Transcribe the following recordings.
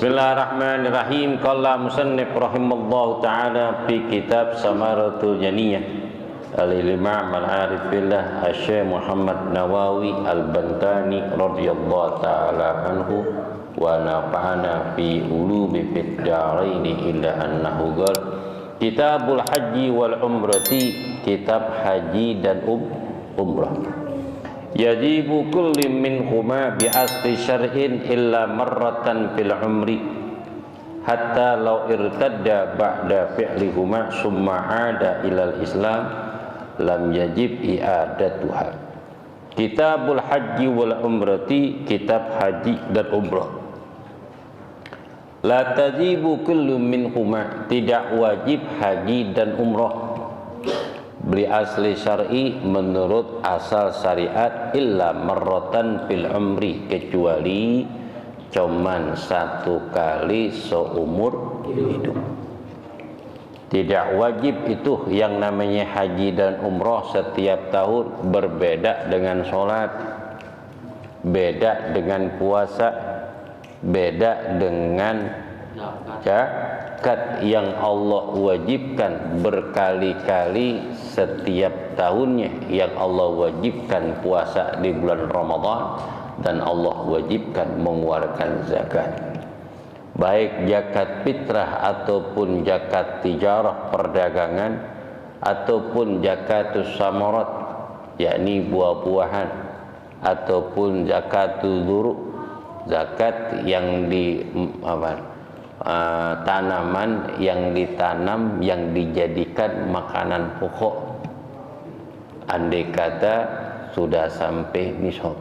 Bismillahirrahmanirrahim. Qala musannif rahimallahu ta'ala fi kitab Samaratul Janiyah al-Imam al-Arif billah Asy-Syaikh Muhammad Nawawi al-Bantani radhiyallahu ta'ala anhu wa nafa'ana fi ulumi fid daraini illa annahu qala Kitabul Haji wal Umrati, kitab haji dan umrah. Yajibu kulli minhuma bi asli syar'in illa marratan fil umri hatta law irtadda ba'da fi'lihuma summa 'ada ilal islam lam yajib i'adatuha. Kitabul Haji wal Umrati, kitab haji dan umrah. La tajibu kullu minhuma, tidak wajib haji dan umrah beli asli syar'i menurut asal syariat illa marratan fil umri, kecuali cuman satu kali seumur hidup. Tidak wajib itu yang namanya haji dan umrah setiap tahun, berbeda dengan sholat, beda dengan puasa, beda dengan zakat yang Allah wajibkan berkali-kali setiap tahunnya, yang Allah wajibkan puasa di bulan Ramadan dan Allah wajibkan mengeluarkan zakat, baik zakat fitrah ataupun zakat tijarah perdagangan ataupun zakatus samarat yakni buah-buahan ataupun zakatul dzuru, zakat yang di tanaman yang ditanam yang dijadikan makanan pokok andai kata sudah sampai nishab.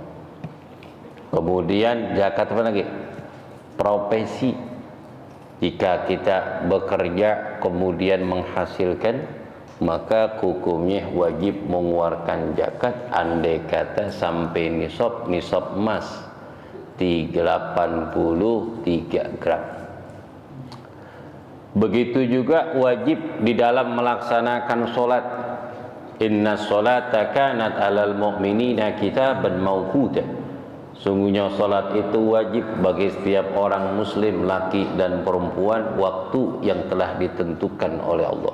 Kemudian zakat apa lagi? Profesi, jika kita bekerja kemudian menghasilkan, maka hukumnya wajib mengeluarkan zakat andai kata sampai nishab emas 83 gram. Begitu juga wajib di dalam melaksanakan solat. Inna sholata kanat alal mu'minina kitaban mawquta. Sungguhnya solat itu wajib bagi setiap orang muslim, laki dan perempuan, waktu yang telah ditentukan oleh Allah.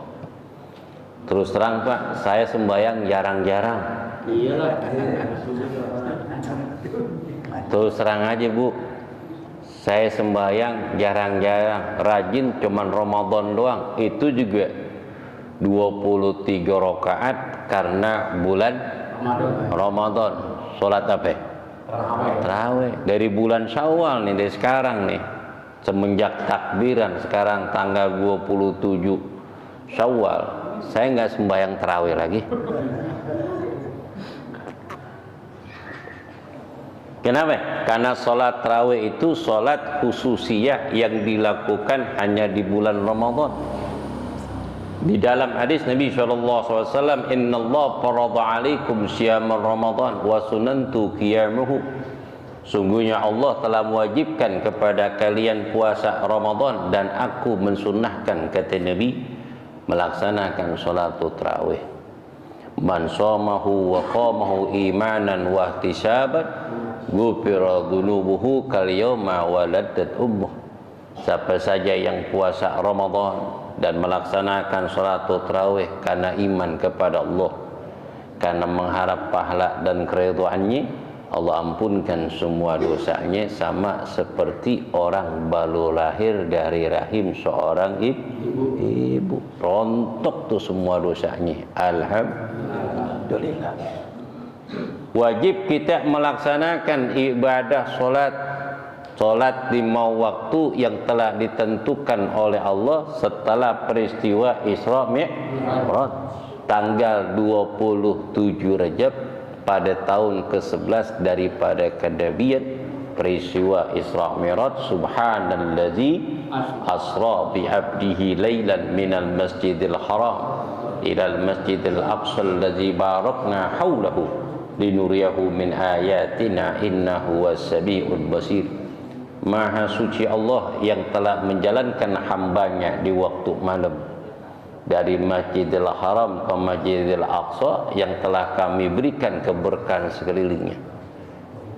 Terus terang Pak, saya sembahyang jarang-jarang. Iyalah. Terus terang aja Bu, saya sembahyang jarang-jarang, rajin cuman Ramadan doang. Itu juga 23 rakaat karena bulan Ramadan. Salat apa? Tarawih. Dari bulan Syawal nih, dari sekarang nih. Semenjak takbiran sekarang tanggal 27 Syawal, saya nggak sembahyang tarawih lagi. Kenapa? Karena sholat tarawih itu sholat khususiyah yang dilakukan hanya di bulan Ramadan. Di dalam hadis Nabi SAW, Inna Allah farada alaikum siyamar Ramadan wa sunantu qiyamuhu. Sungguhnya Allah telah mewajibkan kepada kalian puasa Ramadan dan aku mensunnahkan, kata Nabi, melaksanakan sholat tarawih. Man shamahu wa qamahu imanan wa ihtisaban ghufira dhunubuhu kal yauma waladat ummuh. Siapa saja yang puasa Ramadan dan melaksanakan salat tarawih karena iman kepada Allah, karena mengharap pahala dan keridhaannya, Allah ampunkan semua dosanya sama seperti orang baru lahir dari rahim seorang ibu. Rontok tuh semua dosanya. Alhamdulillah. Wajib kita melaksanakan ibadah solat 5 waktu yang telah ditentukan oleh Allah setelah peristiwa Isra Mi'raj tanggal 27 Rajab pada tahun ke-11 daripada kenabian. Peristiwa Isra Mi'raj, subhanallazi asra bi 'abdihi lailan minal masjidil haram ilal masjidil aqsa allazi barakna haulahu linuriyahu min ayatina innahu was-sami'ul basir. Maha suci Allah yang telah menjalankan hambanya di waktu malam dari Masjidil Haram ke Masjidil Aqsa yang telah kami berikan keberkahan sekelilingnya,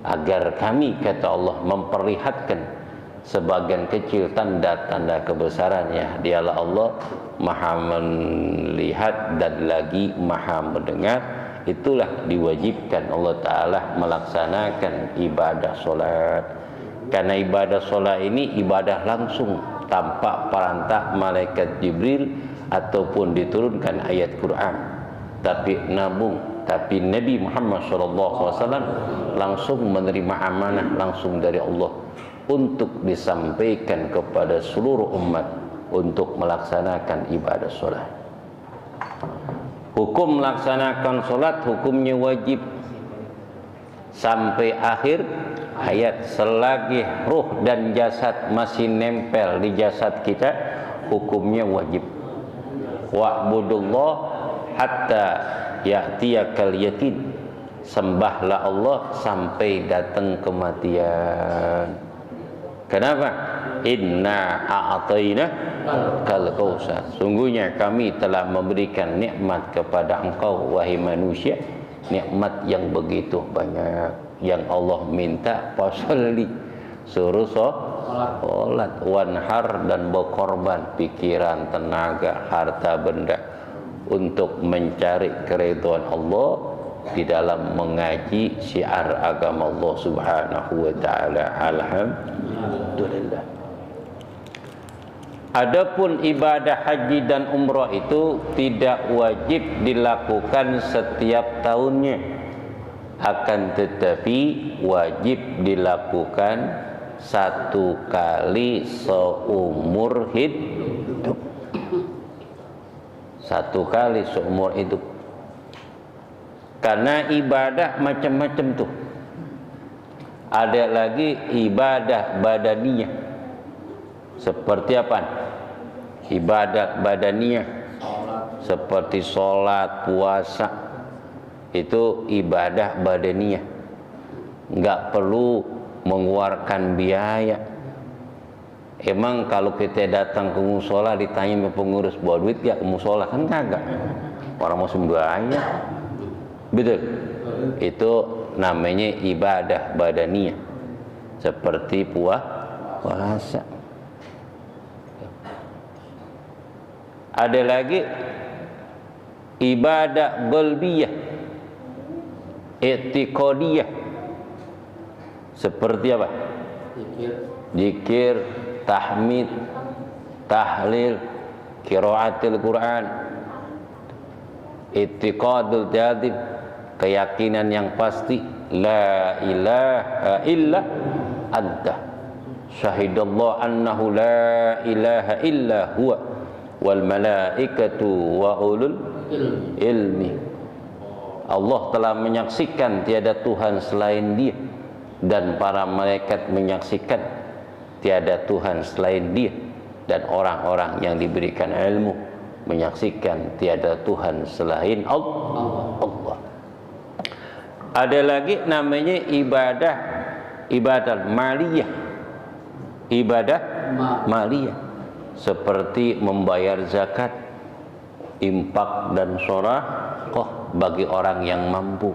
agar kami, kata Allah, memperlihatkan sebagian kecil tanda-tanda kebesarannya. Dialah Allah Maha melihat dan lagi Maha mendengar. Itulah diwajibkan Allah Ta'ala melaksanakan ibadah solat. Karena ibadah solat ini ibadah langsung tanpa perantara malaikat Jibril ataupun diturunkan ayat Quran. Tapi Nabi Muhammad SAW langsung menerima amanah langsung dari Allah untuk disampaikan kepada seluruh umat untuk melaksanakan ibadah solat. Hukum melaksanakan solat hukumnya wajib sampai akhir hayat. Selagi ruh dan jasad masih nempel di jasad kita, hukumnya wajib. Wa'budullah hatta ya'tiyakal yakin. Sembahlah Allah sampai datang kematian. Kenapa? Inna a'tayna kal kautsar. Sungguhnya kami telah memberikan nikmat kepada engkau wahai manusia, nikmat yang begitu banyak. Yang Allah minta fasalli, suruh salat, wanhar, dan berkorban pikiran, tenaga, harta benda untuk mencari keridhaan Allah di dalam mengaji syiar agama Allah Subhanahu wa taala. Alhamdulillah. Adapun ibadah haji dan umrah itu tidak wajib dilakukan setiap tahunnya, akan tetapi wajib dilakukan satu kali seumur hidup. Satu kali seumur hidup. Karena ibadah macam-macam tuh. Ada lagi ibadah badaniyah. Seperti apa? Ibadat badaniyah seperti sholat, puasa, itu ibadah badaniyah. Enggak perlu mengeluarkan biaya. Emang kalau kita datang ke musola ditanya sama pengurus bawa duit ya ke musola, kan kagak. Orang musim bahaya. Betul. Itu namanya ibadah badaniyah. Seperti puasa. Ada lagi ibadah qalbiyah, i'tiqadiyah. Seperti apa? Zikir, tahmid, tahlil, qiraatul Quran, i'tiqadul jazim, keyakinan yang pasti, la ilaha illa anta, syahidallahu annahu la ilaha illa huwa wal malaikatu wa ulul ilmi. Allah telah menyaksikan tiada Tuhan selain Dia, dan para malaikat menyaksikan tiada Tuhan selain Dia, dan orang-orang yang diberikan ilmu menyaksikan tiada Tuhan selain Allah. Ada lagi namanya ibadah maliyah. Ibadah maliyah seperti membayar zakat, infak, dan sedekah bagi orang yang mampu.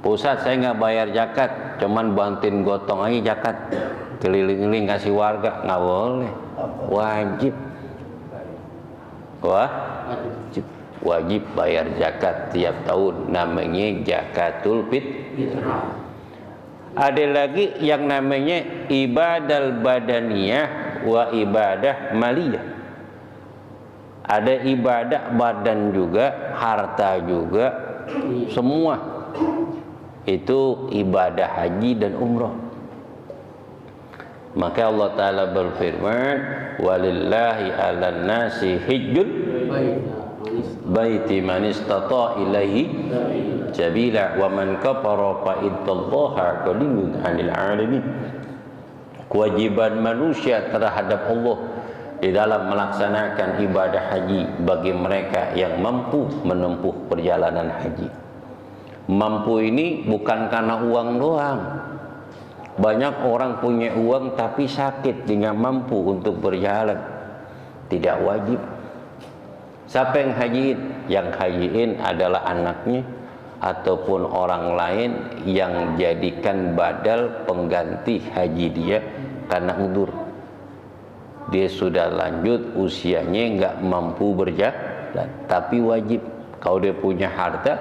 Pusat saya nggak bayar zakat, cuman bantuin gotong aja zakat, keliling-keliling kasih warga, nggak boleh. Wajib. Wajib bayar zakat tiap tahun, namanya zakatul fitrah. Ada lagi yang namanya ibadah badaniyah wa ibadah maliyah. Ada ibadah badan juga, harta juga, semua itu ibadah haji dan umrah. Maka Allah Ta'ala berfirman, walillahi 'alan nasi hijjul baiti man istata ilaihi sabila wa man kafara fa innallaha ghaniyun 'anil 'alamin. Kewajiban manusia terhadap Allah di dalam melaksanakan ibadah haji bagi mereka yang mampu menempuh perjalanan haji. Mampu ini bukan karena uang doang. Banyak orang punya uang tapi sakit, tidak mampu untuk berjalan. Tidak wajib. Siapa yang hajiin? Yang hajiin adalah anaknya ataupun orang lain yang jadikan badal pengganti haji dia karena udzur. Dia sudah lanjut usianya, nggak mampu berjalan, tapi wajib. Kalau dia punya harta,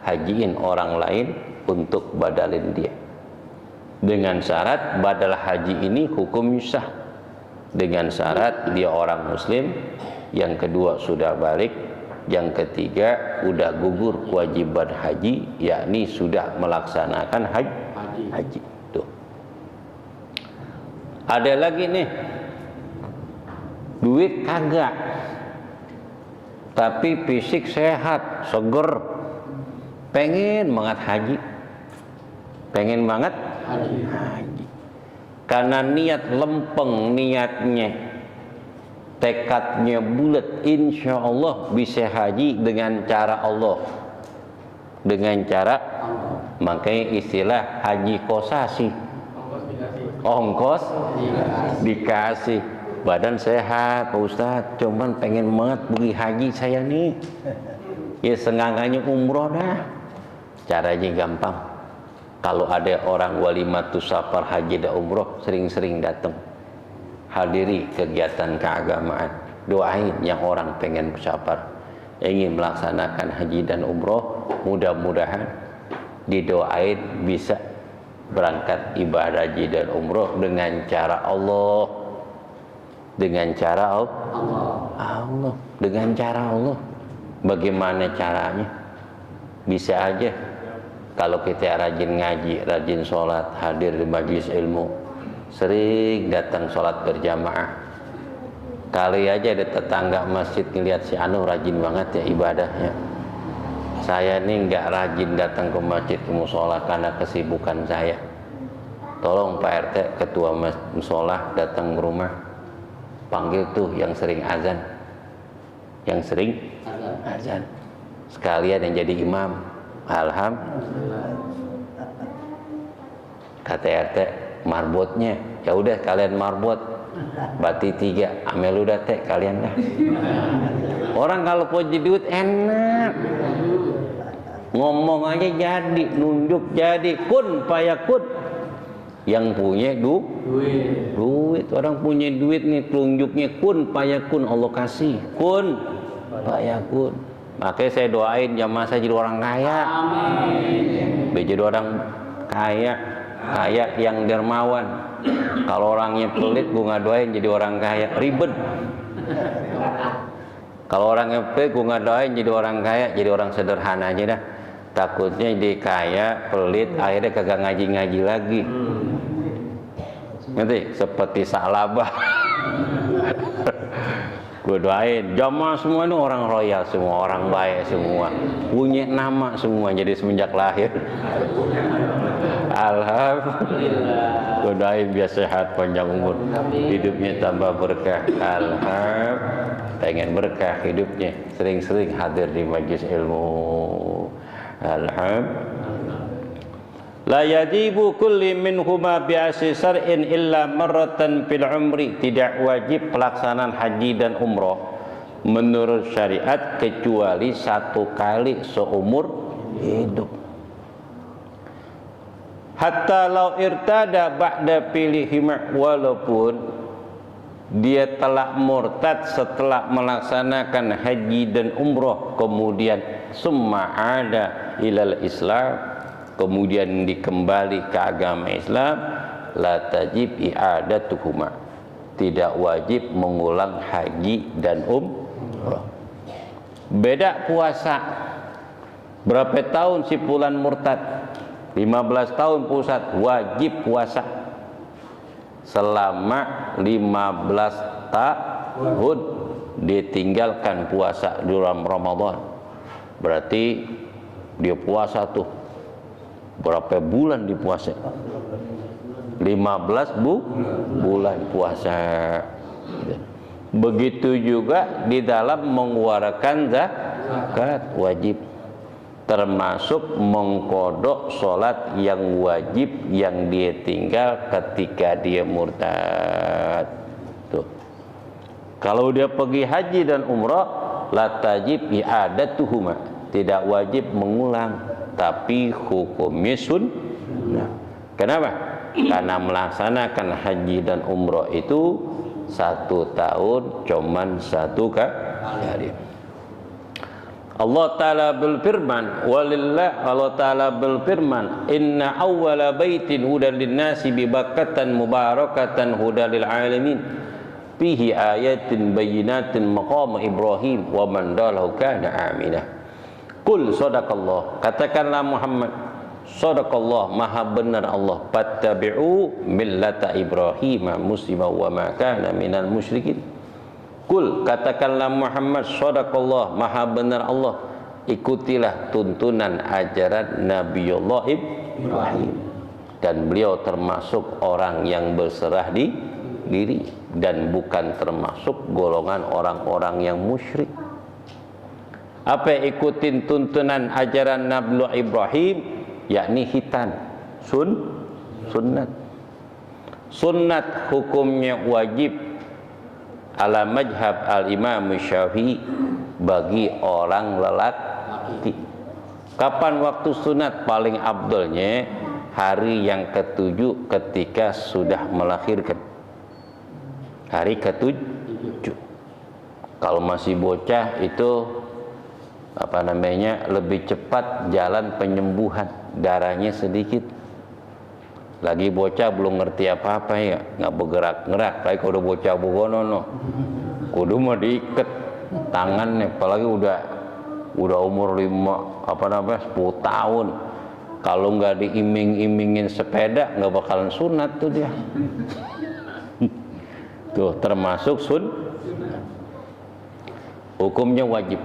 hajiin orang lain untuk badalin dia. Dengan syarat badal haji ini hukum sah. Dengan syarat dia orang muslim, yang kedua sudah balik, yang ketiga udah gugur kewajiban haji, yakni sudah melaksanakan haji. Tuh. Ada lagi nih, duit kagak, tapi fisik sehat, seger, pengen banget haji, pengen banget haji. Karena niat lempeng, niatnya, tekadnya bulat, insya Allah bisa haji dengan cara Allah, dengan cara makanya istilah haji kosasi, ongkos dikasih. Badan sehat Pak Ustadz, cuman pengen banget pergi haji saya nih, ya sengangannya umroh dah. Caranya gampang. Kalau ada orang walimatus safar haji dan umroh, sering-sering datang, hadiri kegiatan keagamaan, doain yang orang pengen bersafar, ingin melaksanakan haji dan umroh, mudah-mudahan didoain bisa berangkat ibadah haji dan umroh dengan cara Allah, dengan cara Allah, dengan cara Allah. Bagaimana caranya? Bisa aja kalau kita rajin ngaji, rajin sholat, hadir di majelis ilmu, sering datang sholat berjamaah. Kali aja ada tetangga masjid ngeliat si Anu rajin banget ya ibadahnya. Saya nih nggak rajin datang ke masjid, ke musola karena kesibukan saya. Tolong Pak RT, ketua musola datang ke rumah, panggil tuh yang sering azan, yang sering azan, sekalian yang jadi imam. Alhamdulillah. Kata RT, marbotnya, ya udah kalian marbot, bati 3, amel udah teh kalian dah. Orang kalau punya duit enak, ngomong aja jadi, nunjuk jadi, kun payakun. Yang punya duit, orang punya duit nih, tunjuknya kun payakun, Allah kasih, kun payakun. Makanya saya doain jamaah saya jadi orang kaya. Amin. Jadi orang kaya, kaya yang dermawan. Kalau orangnya pelit, gue nggak doain jadi orang kaya, ribet. Kalau orangnya pelit, gue nggak doain jadi orang kaya, jadi orang sederhana aja dah. Takutnya jadi kaya, pelit, akhirnya kagak ngaji-ngaji lagi. Ngerti? Seperti Salabah. Gue doain jamaah semua ini orang royal semua, orang baik semua, punya nama semua, jadi semenjak lahir. Alhamdulillah. Gue doain biar sehat, panjang umur, hidupnya tambah berkah. Alhamdulillah. Pengen berkah hidupnya, sering-sering hadir di majelis ilmu. Alhamdulillah. La yajibu kulli minhuma bi'asi sar'in illa marratan fil umri. Tidak wajib pelaksanaan haji dan umroh menurut syariat kecuali satu kali seumur hidup. Hatta lau irtada ba'da pilihima, walaupun dia telah murtad setelah melaksanakan haji dan umroh, kemudian summa ada ilal Islam, kemudian dikembali ke agama Islam, la tajib i'adatuhuma, tidak wajib mengulang haji dan umrah. Beda puasa. Berapa tahun si fulan murtad? 15 tahun pusat, wajib puasa selama 15 tahun. Ditinggalkan puasa di dalam Ramadan, berarti dia puasa tuh berapa bulan dipuasa? 15 bulan puasa. Begitu juga di dalam mengeluarkan zakat wajib, termasuk mengkodok sholat yang wajib yang dia tinggal ketika dia murtad. Tuh. Kalau dia pergi haji dan umrah, la tajib i'adatuhuma, tidak wajib mengulang, tapi hukumnya sunnah. Kenapa? karena melaksanakan haji dan umrah itu 1 tahun cuman 1 kali. Allah Ta'ala berfirman, walillah, Allah Ta'ala berfirman, inna awwala baitin hudal linnasi bi Bakkatan mubarakatan hudal lil alamin fihi ayatin bayyinatin maqam Ibrahim wa man dalahu kana aminah. Qul sadaqallah, katakanlah Muhammad, sadaqallah, maha benar Allah, fattabi'u millata Ibrahim muslima wa ma kana minal musyrikin. Kul, katakanlah Muhammad, sadaqallah, maha benar Allah, ikutilah tuntunan ajaran Nabiullah Ibrahim, dan beliau termasuk orang yang berserah diri dan bukan termasuk golongan orang-orang yang musyrik. Apa ikutin tuntunan ajaran Nabiullah Ibrahim, yakni hitan, sunnat. Sunnat hukumnya wajib ala majhab al-imam Syafi'i bagi orang lelaki. Kapan waktu sunat paling abdulnya? Hari yang ke-7 ketika sudah melahirkan. Hari ke-7. Kalau masih bocah itu lebih cepat jalan penyembuhan, darahnya sedikit. Lagi bocah belum ngerti apa-apa ya, nggak bergerak-gerak. Lagi kalau udah bocah bugono, kudu mah diikat tangannya. Apalagi udah umur 10 tahun. Kalau nggak diiming-imingin sepeda, nggak bakalan sunat tuh dia. Tuh termasuk hukumnya wajib.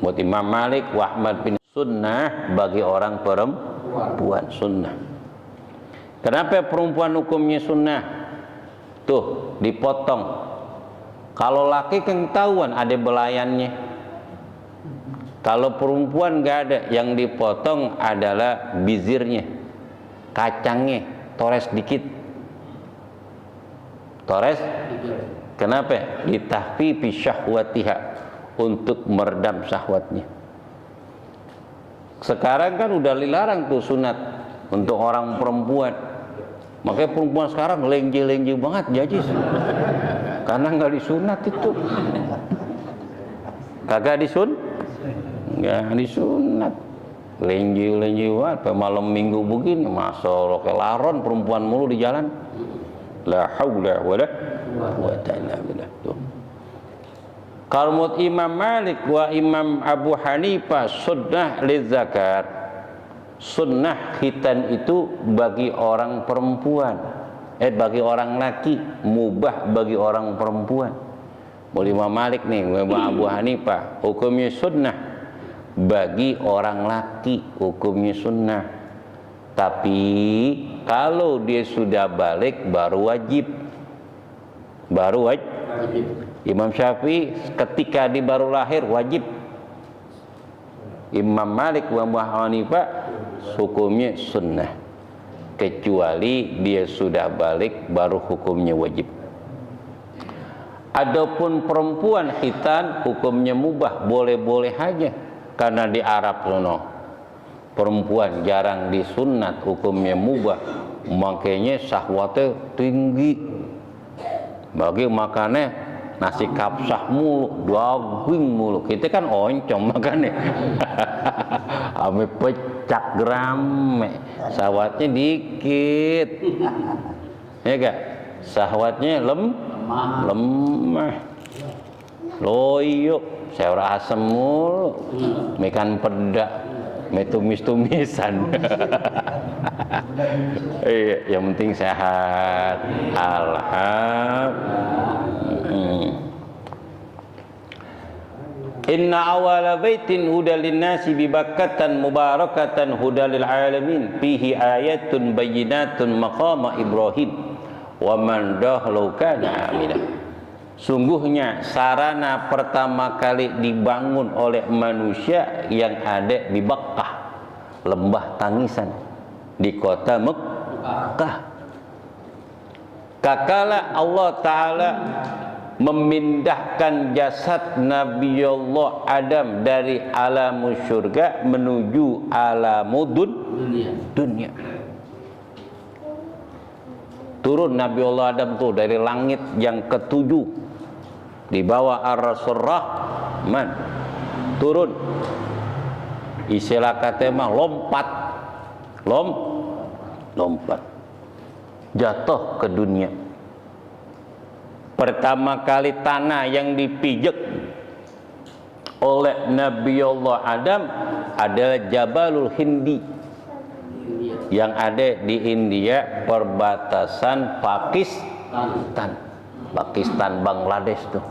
Buat Imam Malik, Ahmad bin sunnah bagi orang perempuan sunnah. Kenapa perempuan hukumnya sunnah? Tuh, dipotong. Kalau laki ketahuan ada belayannya. Kalau perempuan nggak ada, yang dipotong adalah bizirnya, kacangnya, tores dikit. Tores? Kenapa? Litahfi fi syahwatiha, untuk meredam syahwatnya. Sekarang kan udah dilarang tuh sunat untuk orang perempuan. Makanya perempuan sekarang lenje-lenje banget jajis, karena nggak disunat itu. Kagak nggak disunat, lenje-lenje banget. Malam minggu begini, masa Allah kelaron perempuan mulu di jalan. La haula wala quwwata illa billah. Kalau menurut Imam Malik wa Imam Abu Hanifah, sunnah lizakar, sunnah khitan itu bagi orang perempuan, bagi orang laki, mubah bagi orang perempuan. Boleh Imam Malik nih, Imam Abu Hanifah, hukumnya sunnah bagi orang laki, hukumnya sunnah. Tapi kalau dia sudah balik baru wajib. Imam Syafi'i ketika dia baru lahir wajib. Imam Malik wa Abu Hanifah hukumnya sunnah, kecuali dia sudah balik baru hukumnya wajib. Adapun perempuan khitan hukumnya mubah, boleh-boleh aja, karena di Arab sono perempuan jarang disunat, hukumnya mubah, makanya syahwatnya tinggi. Bagi makannya nasi kapsah mulu, daging mulu. Kita kan oncom makannya. Ame pecak grame, syahwatnya dikit. Ya gak? Syahwatnya lemah. Loyo, sayur asem mulu. Makan pedak, tumis-tumisan. Yang penting sehat. Inna awala baitin hudal linnasi bi Bakkatan mubarakatan hudal lil alamin fihi ayatun bayyinatun maqama Ibrahim wa man dahlu kana aminah. Sungguhnya sarana pertama kali dibangun oleh manusia yang ada di Bakkah, lembah tangisan di kota Mekkah. Kakala Allah Ta'ala memindahkan jasad Nabiullah Adam dari alam surga menuju alam dunia. turun Nabi Allah Adam tuh dari langit yang ketujuh, di bawah Ar-Rasul Rahman, turun. Istilah katanya lompat, jatuh ke dunia. Pertama kali tanah yang dipijak oleh Nabi Allah Adam adalah Jabalul Hindi yang ada di India, perbatasan Pakistan Bangladesh tuh.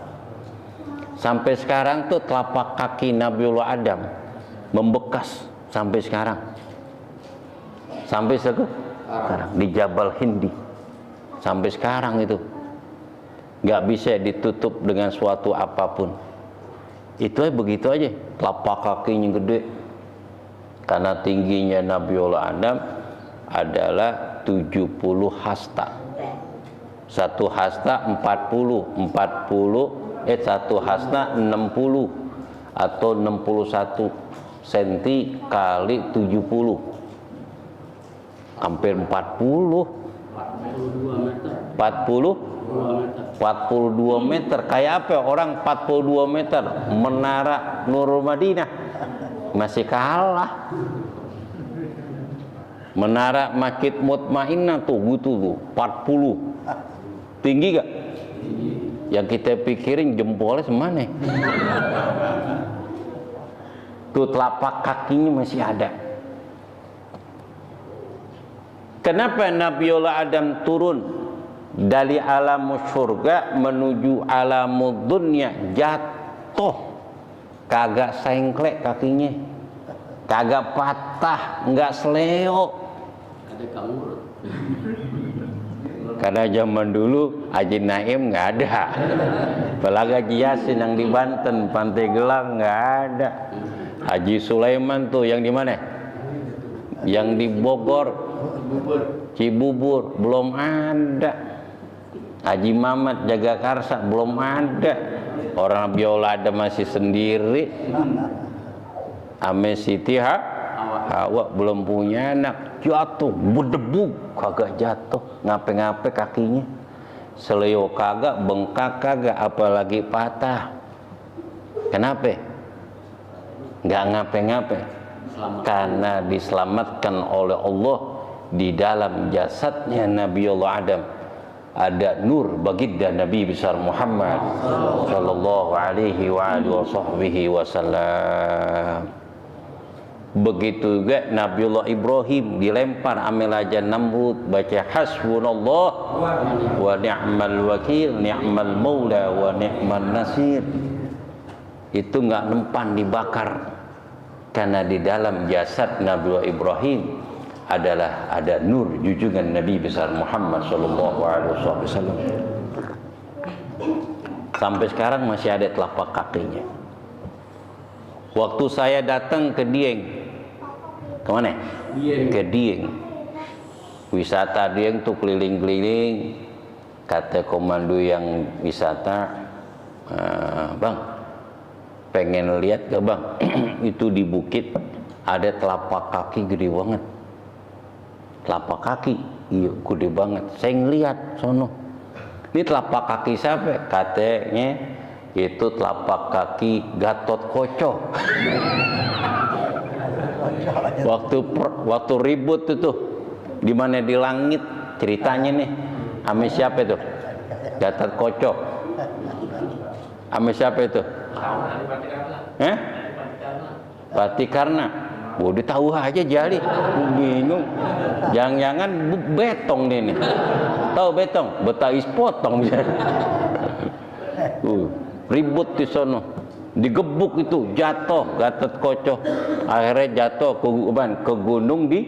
Sampai sekarang tuh telapak kaki Nabiullah Adam membekas sampai sekarang. Sampai sekarang di Jabal Hindi. Sampai sekarang itu nggak bisa ditutup dengan suatu apapun. Itu begitu aja, telapak kakinya gede. Karena tingginya Nabiullah Adam adalah 70 hasta. Satu hasta 40, satu hasta 60 atau 61 cm kali 70. Hampir 42 meter. Kayak apa orang 42 meter? Menara Nurul Madinah masih kalah. Menara Masjid Mutmainnah tuh gitu tuh 40. Tinggi gak? Yang kita pikirin jempolnya semana? Tuh telapak kakinya masih ada. Kenapa Nabiullah Adam turun dari alam surga menuju alam dunia, jatuh, kagak sengklek kakinya, kagak patah, enggak seleo. Ada kamur. Karena zaman dulu Haji Naim nggak ada, apalagi Haji Yasin yang di Banten, Pantai Gelang nggak ada. Haji Sulaiman tuh yang di mana? Yang di Bogor, Cibubur belum ada. Haji Mamat Jagakarsa belum ada. Orang Nabiullah Adam masih sendiri. Ame Siti Hawa belum punya anak. Jatuh berdebu, kagak jatuh, ngape-ngape kakinya, seleo kagak, bengkak kagak, apalagi patah. Kenapa? Nggak ngape-ngape, karena diselamatkan oleh Allah. Di dalam jasadnya Nabiullah Adam ada nur baginda Nabi besar Muhammad sallallahu alaihi wasallam. Begitu juga Nabiullah Ibrahim dilempar amelajan Namrud, baca hasbunallah wa ni'mal wakil, ni'mal maula wa ni'mal nasir. Itu nggak mempan, dibakar. Karena di dalam jasad Nabiullah Ibrahim adalah ada nur junjungan Nabi besar Muhammad sallallahu alaihi wasallam. Sampai sekarang masih ada telapak kakinya. Waktu saya datang ke Dieng, kemana? Ke Dieng. Wisata Dieng tuh keliling-keliling. Kata komando yang wisata, bang, pengen lihat gak bang? Itu di bukit ada telapak kaki gede banget. Telapak kaki, iya gede banget. Saya ngeliat sono. Ini telapak kaki siapa? Katanya itu telapak kaki Gatot Koco. Waktu ribut itu di mana di langit ceritanya nih. Ame siapa itu? Gatot Koco. Ame siapa itu? Patikarna. Udah tahu aja jali. Bingung. Jangan-jangan betong nih. Tahu betong? Betais potong. Ribut di sono, digebuk itu, jatuh Gatot Koco. Akhirnya jatuh ke gunung di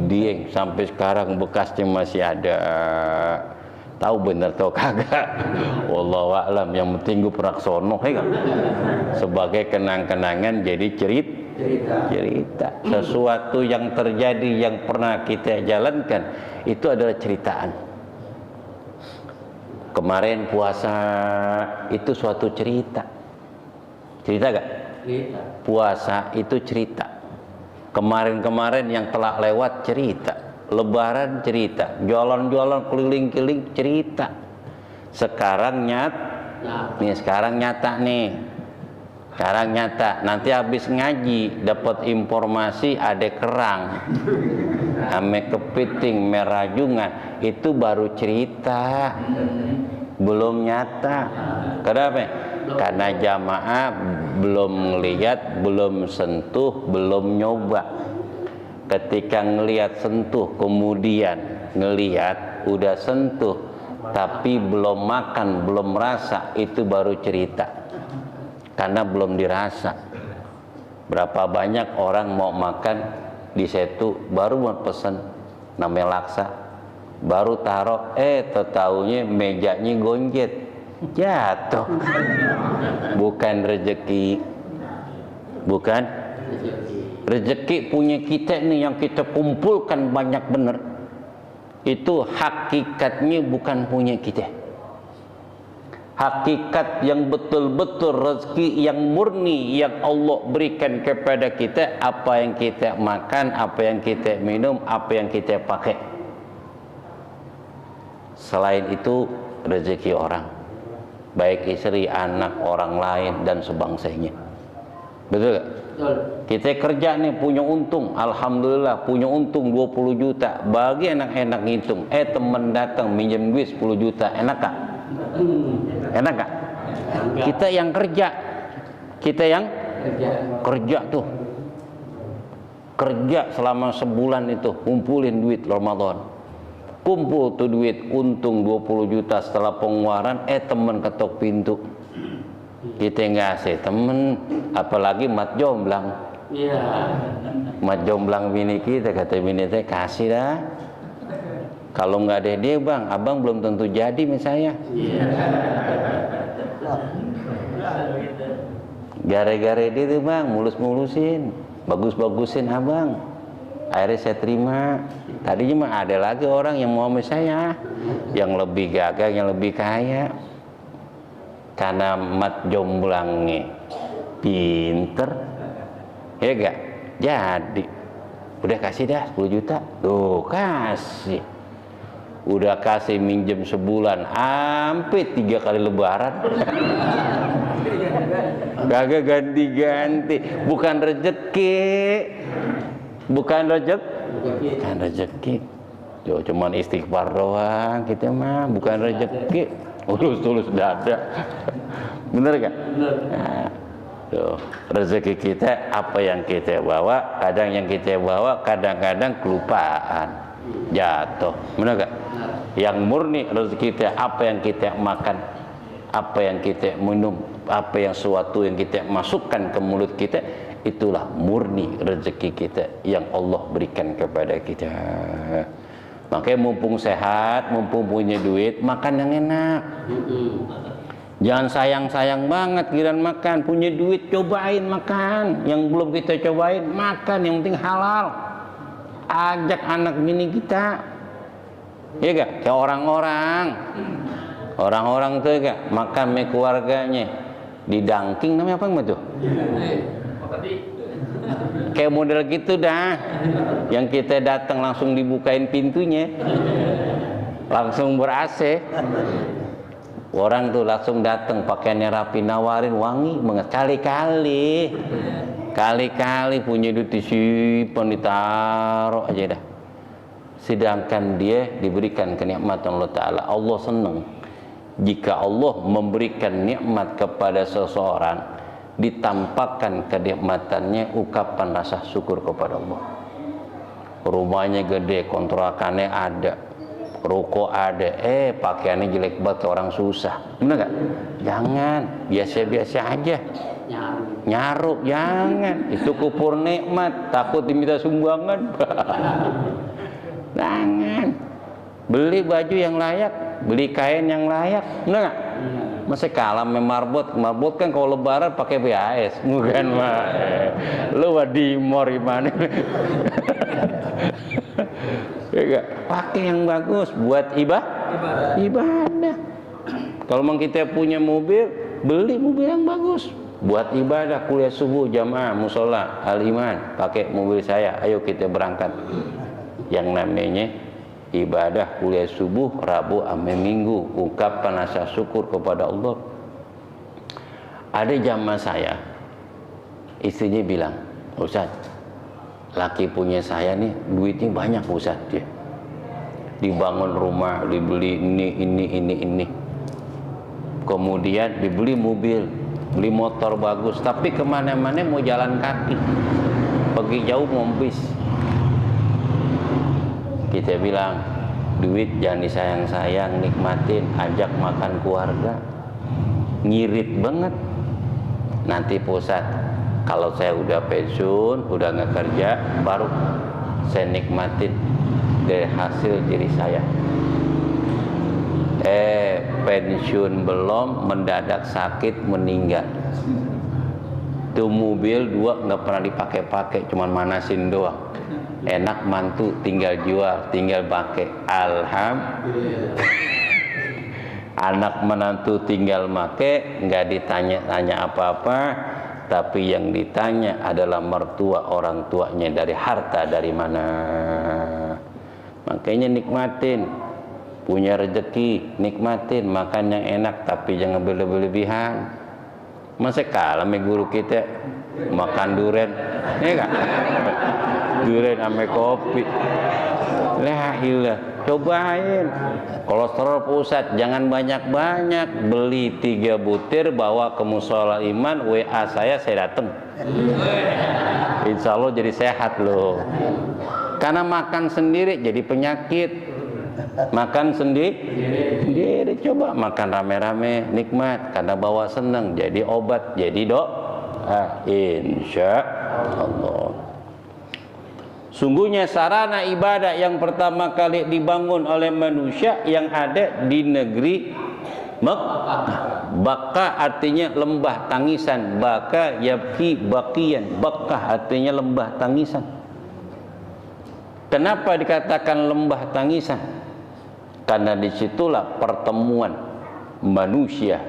Dieng. Sampai sekarang bekasnya masih ada. Tahu bener tau kagak? Wallahu a'lam. Yang penting gue pernah sono, ya kan? Sebagai kenang-kenangan, jadi cerita. Sesuatu yang terjadi yang pernah kita jalankan itu adalah ceritaan. Kemarin puasa itu suatu cerita. Cerita gak? Cerita. Puasa itu cerita. Kemarin-kemarin yang telah lewat cerita. Lebaran cerita, jualan-jualan keliling-keliling cerita. Sekarang sekarang nyata nih. Sekarang nyata. Nanti habis ngaji dapat informasi ada kerang, ame kepiting, merajungan, itu baru cerita, belum nyata. Kenapa? Karena jamaah belum ngelihat, belum sentuh, belum nyoba. Ketika ngelihat sentuh, kemudian ngelihat udah sentuh tapi belum makan, belum rasa, itu baru cerita. Karena belum dirasa. Berapa banyak orang mau makan di situ baru mau pesen namanya laksa, baru taruh, taunya mejanya gonjet, jatuh. Bukan rezeki, bukan rezeki punya kita nih yang kita kumpulkan banyak bener. Itu hakikatnya bukan punya kita. Hakikat yang betul-betul rezeki yang murni yang Allah berikan kepada kita, apa yang kita makan, apa yang kita minum, apa yang kita pakai. Selain itu rezeki orang, baik istri, anak, orang lain dan sebangsanya. Betul gak? Betul. Kita kerja nih punya untung, alhamdulillah punya untung 20 juta. Bagi enak-enak ngitung, temen datang minjem duit 10 juta, enak gak? Enak gak? Kita yang kerja, kita yang kerja tuh, kerja selama sebulan itu kumpulin duit Ramadan, kumpul tuh duit, untung 20 juta. Setelah pengeluaran temen ketok pintu, kita ngasih temen, apalagi mat jomblang. Mat jomblang bini kita, kata bini saya, kasih dah. Kalau nggak ada dia bang, abang belum tentu jadi misalnya. Gara-gara dia tuh bang, mulus-mulusin, bagus-bagusin abang. Akhirnya saya terima. Tadinya mah ada lagi orang yang mau sama saya, yang lebih gagah, yang lebih kaya. Karena mat jomblangnya pinter, ya gak? Jadi udah kasih dah 10 juta. Tuh kasih. Udah kasih minjem sebulan hampir 3 kali lebaran. Kagak ganti-ganti. Bukan rezeki. Bukan rezeki. Cuman istighfar doang kita mah, bukan rezeki. Tulus dada. Bener gak? Bener. Nah, tuh, rezeki kita apa yang kita bawa, kadang yang kita bawa kadang-kadang kelupaan, jatuh. Bener gak? Yang murni rezeki kita apa yang kita makan, apa yang kita minum, apa yang sesuatu yang kita masukkan ke mulut kita, itulah murni rezeki kita yang Allah berikan kepada kita. Makanya mumpung sehat, mumpung punya duit, makan yang enak. Jangan sayang-sayang banget giliran makan. Punya duit, cobain makan. Yang belum kita cobain, makan. Yang penting halal. Ajak anak bini kita. Iya gak? Kayak orang-orang. Orang-orang tuh gak? Makan sama keluarganya. Didangking namanya apa tuh? Kayak model gitu dah. Yang kita datang langsung dibukain pintunya, langsung ber-AC. Orang tuh langsung datang pakaiannya rapi, nawarin wangi banget. Kali-kali punya duit disimpan, ditaruh aja dah. Sedangkan dia diberikan kenikmatan Allah Ta'ala. Allah senang jika Allah memberikan nikmat kepada seseorang, ditampakkan kenikmatannya, ucapan rasa syukur kepada Allah. Rumahnya gede, kontrakannya ada, ruko ada, pakaiannya jelek banget, orang susah. Bener gak? Jangan, biasa-biasa aja. Nyaru, jangan. Itu kupur nikmat, takut diminta sumbangan. Jangan. Beli baju yang layak, beli kain yang layak. Bener gak? Masih kalah sama marbot. Marbot kan kalau lebaran pakai BAS, bukan mah. Lu wadimor gimana? Ya, pakai yang bagus buat ibadah. Kalau memang kita punya mobil, beli mobil yang bagus buat ibadah. Kuliah subuh jamaah musola Al Iman, pakai mobil saya. Ayo kita berangkat. yang namanya ibadah kuliah subuh, Rabu, ame Minggu, ungkapkan rasa syukur kepada Allah. Ada jamaah saya, istrinya bilang, Ustaz, laki punya saya nih duitnya banyak Ustaz, dia dibangun rumah, dibeli ini, kemudian dibeli mobil, beli motor bagus, tapi kemana-mana mau jalan kaki, pergi jauh mau bis. Kita bilang, duit jangan disayang-sayang, nikmatin, ajak makan keluarga. Ngirit banget. Nanti pusat, kalau saya udah pensiun, udah nggak kerja, baru saya nikmatin dari hasil diri saya. Pensiun belum, mendadak sakit, meninggal. Tuh mobil 2 nggak pernah dipakai-pakai, cuman manasin doang. Enak mantu, tinggal jual, tinggal pakai. Alhamdulillah. Anak menantu tinggal make, nggak ditanya-tanya apa-apa, tapi yang ditanya adalah mertua orang tuanya dari harta dari mana. Makanya nikmatin, punya rezeki, nikmatin, makan yang enak, tapi jangan berlebihan. Masa kalah sama guru kita makan durian, ya enggak? Durian sama kopi. La ilah, cobain. Kolesterol pusat, jangan banyak-banyak. Beli 3 butir, bawa ke mushola iman, WA saya datang. Insya Allah jadi sehat loh. Karena makan sendiri jadi penyakit. Makan sendiri, coba makan rame-rame, nikmat. Karena bawa senang, jadi obat, jadi doa. Insya Allah. Sungguhnya sarana ibadah yang pertama kali dibangun oleh manusia yang ada di negeri Mekkah. Baka artinya lembah tangisan. Baka yabki bakian. Baka artinya lembah tangisan. Kenapa dikatakan lembah tangisan? Karena disitulah pertemuan manusia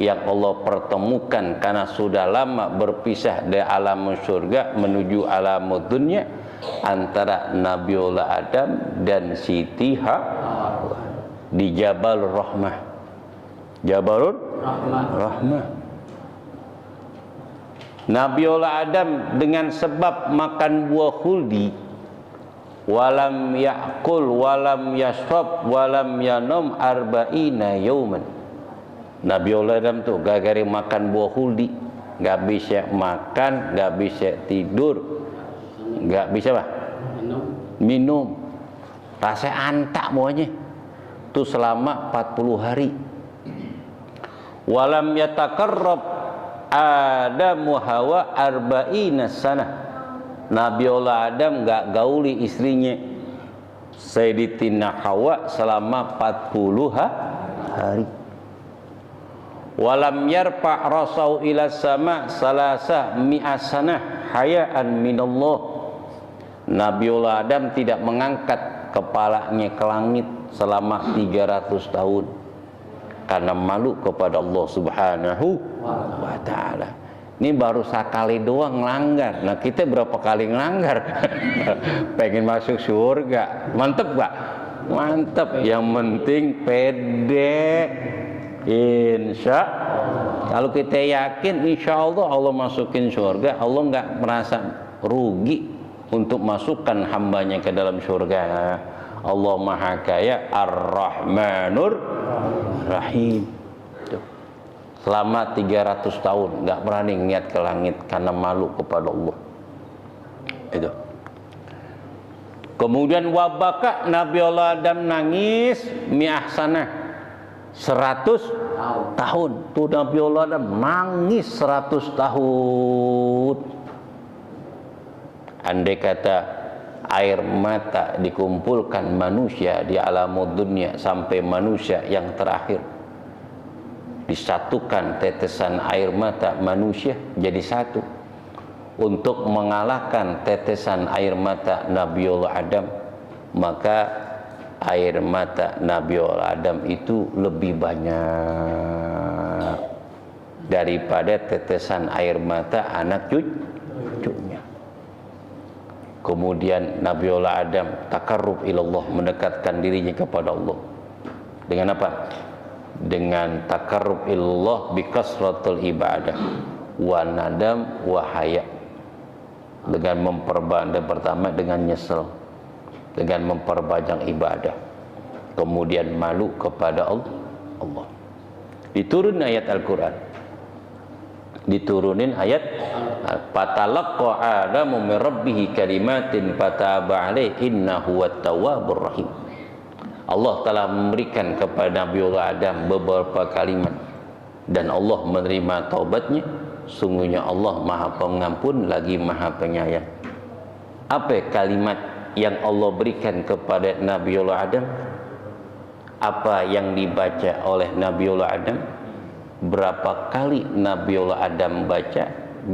yang Allah pertemukan karena sudah lama berpisah dari alam surga menuju alam dunia, antara Nabiullah Adam dan Siti Hawa di Jabal Rahmah. Jabalur Rahmah. Nabiullah Adam dengan sebab makan buah khuldi, walam yakul walam yashrab walam yanum arba'ina yauman. Nabiullah Adam tuh gara-gara makan buah khuldi, nggak bisa makan, nggak bisa tidur, nggak bisa minum, rasa antak buahnya itu selama 40 hari. Walam yatakarrab Adamu Hawa arba'ina sanah. Nabiullah Adam nggak gauli istrinya Sayyidatina Hawa selama 40 hari. Walam yarfa' rasau ila sama salasa mi'asanah hayaan minallah. Nabiullah Adam tidak mengangkat kepalanya ke langit selama 300 tahun karena malu kepada Allah Subhanahu wa ta'ala. Ini baru sekali doang ngelanggar. Nah kita berapa kali ngelanggar? Pengen masuk surga. Mantep gak? Mantep. Yang penting pede. Insya kalau kita yakin insya Allah Allah masukin surga, Allah nggak merasa rugi untuk masukkan hambanya ke dalam surga. Allah Maha Kaya, Ar-Rahmanur Rahim. Selama 300 tahun nggak berani niat ke langit karena malu kepada Allah. Itu. Kemudian wabaka Nabiullah Adam nangis mi'ahsanah 100 tahun. Tuh Nabiullah Adam nangis 100 tahun. Andai kata air mata dikumpulkan manusia di alam dunia sampai manusia yang terakhir, disatukan tetesan air mata manusia jadi satu untuk mengalahkan tetesan air mata Nabiullah Adam, maka air mata Nabiullah Adam itu lebih banyak daripada tetesan air mata anak cucunya. Kemudian Nabiullah Adam takarrub ilallah, mendekatkan dirinya kepada Allah. Dengan apa? Dengan takarrub ilallah bi kasratul ibadah wa nadam wa haya. Dengan pertama dengan nyesel, dengan memperbanyak ibadah, kemudian malu kepada Allah. Diturun ayat Al-Quran, diturunin ayat fatalaqqa adamu min rabbih kalimatin fataba alaihi innahu wat-tawwabur rahim. Allah telah memberikan kepada Nabiullah Adam beberapa kalimat dan Allah menerima taubatnya. Sungguhnya Allah Maha Pengampun lagi Maha Penyayang. Apa kalimat yang Allah berikan kepada Nabiullah Adam? Apa yang dibaca oleh Nabiullah Adam? Berapa kali Nabiullah Adam baca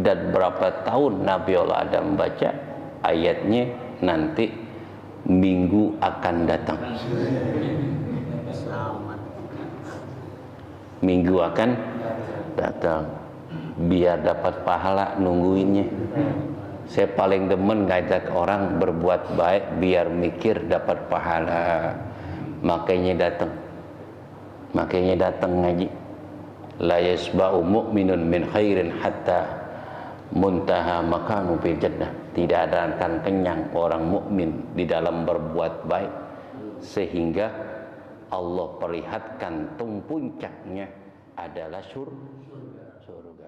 dan berapa tahun Nabiullah Adam baca? Ayatnya nanti minggu akan datang. Minggu akan datang. Biar dapat pahala nungguinnya. Saya paling demen ngajak orang berbuat baik biar mikir dapat pahala. Makanya datang ngaji. La yasba'u mu'minun min khairin hatta muntaha makanu fil jannah. Tidak akan kenyang orang mukmin di dalam berbuat baik sehingga Allah perlihatkan puncaknya adalah surga.